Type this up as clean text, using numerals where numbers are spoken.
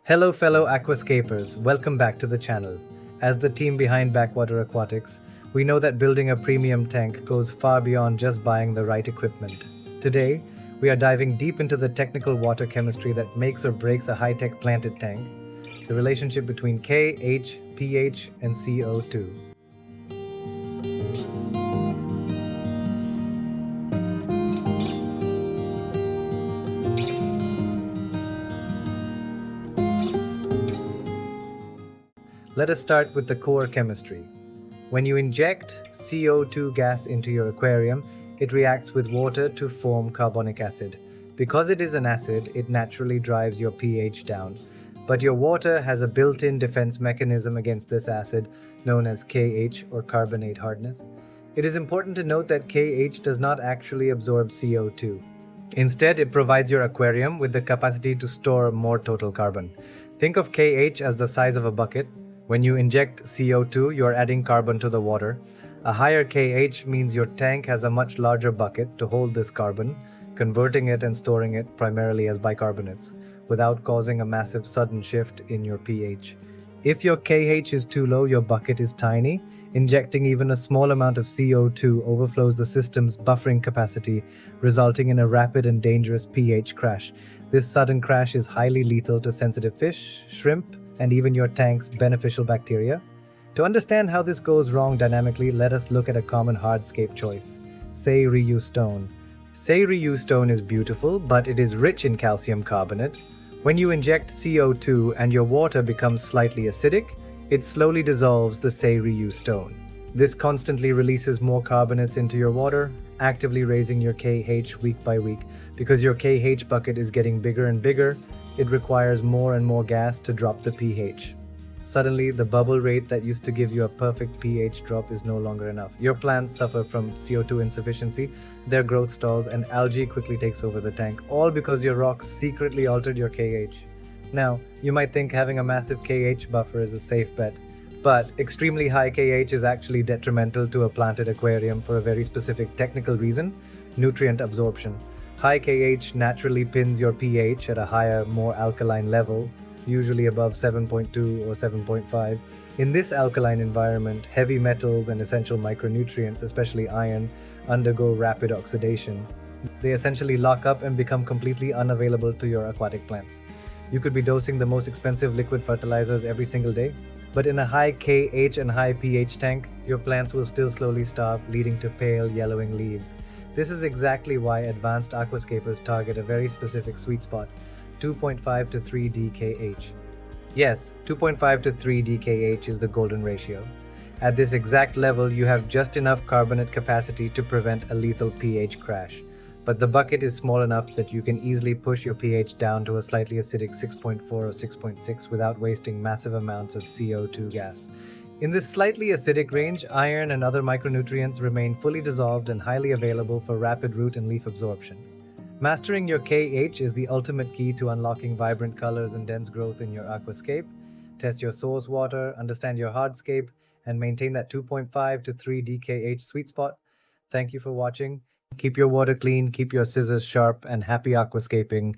Hello fellow Aquascapers, welcome back to the channel. As the team behind Backwater Aquatics, we know that building a premium tank goes far beyond just buying the right equipment. Today, we are diving deep into the technical water chemistry that makes or breaks a high-tech planted tank, the relationship between KH, pH, and CO2. Let us start with the core chemistry. When you inject CO2 gas into your aquarium, it reacts with water to form carbonic acid. Because it is an acid, it naturally drives your pH down. But your water has a built-in defense mechanism against this acid, known as KH or carbonate hardness. It is important to note that KH does not actually absorb CO2. Instead, it provides your aquarium with the capacity to store more total carbon. Think of KH as the size of a bucket. When you inject CO2, you're adding carbon to the water. A higher KH means your tank has a much larger bucket to hold this carbon, converting it and storing it primarily as bicarbonates, without causing a massive sudden shift in your pH. If your KH is too low, your bucket is tiny. Injecting even a small amount of CO2 overflows the system's buffering capacity, resulting in a rapid and dangerous pH crash. This sudden crash is highly lethal to sensitive fish, shrimp, and even your tank's beneficial bacteria. To understand how this goes wrong dynamically, let us look at a common hardscape choice: Seiryu stone. Seiryu stone is beautiful, but it is rich in calcium carbonate. When you inject CO2 and your water becomes slightly acidic, it slowly dissolves the Seiryu stone. This constantly releases more carbonates into your water, actively raising your KH week by week. Because your KH bucket is getting bigger and bigger, it requires more and more gas to drop the pH. Suddenly, the bubble rate that used to give you a perfect pH drop is no longer enough. Your plants suffer from CO2 insufficiency, their growth stalls, and algae quickly takes over the tank, all because your rocks secretly altered your KH. Now, you might think having a massive KH buffer is a safe bet, but extremely high KH is actually detrimental to a planted aquarium for a very specific technical reason: nutrient absorption. High KH naturally pins your pH at a higher, more alkaline level, usually above 7.2 or 7.5. In this alkaline environment, heavy metals and essential micronutrients, especially iron, undergo rapid oxidation. They essentially lock up and become completely unavailable to your aquatic plants. You could be dosing the most expensive liquid fertilizers every single day, but in a high KH and high pH tank, your plants will still slowly starve, leading to pale, yellowing leaves. This is exactly why advanced aquascapers target a very specific sweet spot: 2.5 to 3 DKH. Yes, 2.5 to 3 DKH is the golden ratio. At this exact level, you have just enough carbonate capacity to prevent a lethal pH crash. But the bucket is small enough that you can easily push your pH down to a slightly acidic 6.4 or 6.6 without wasting massive amounts of CO2 gas. In this slightly acidic range, iron and other micronutrients remain fully dissolved and highly available for rapid root and leaf absorption. Mastering your KH is the ultimate key to unlocking vibrant colors and dense growth in your aquascape. Test your source water, understand your hardscape, and maintain that 2.5 to 3 DKH sweet spot. Thank you for watching. Keep your water clean, keep your scissors sharp, and happy aquascaping.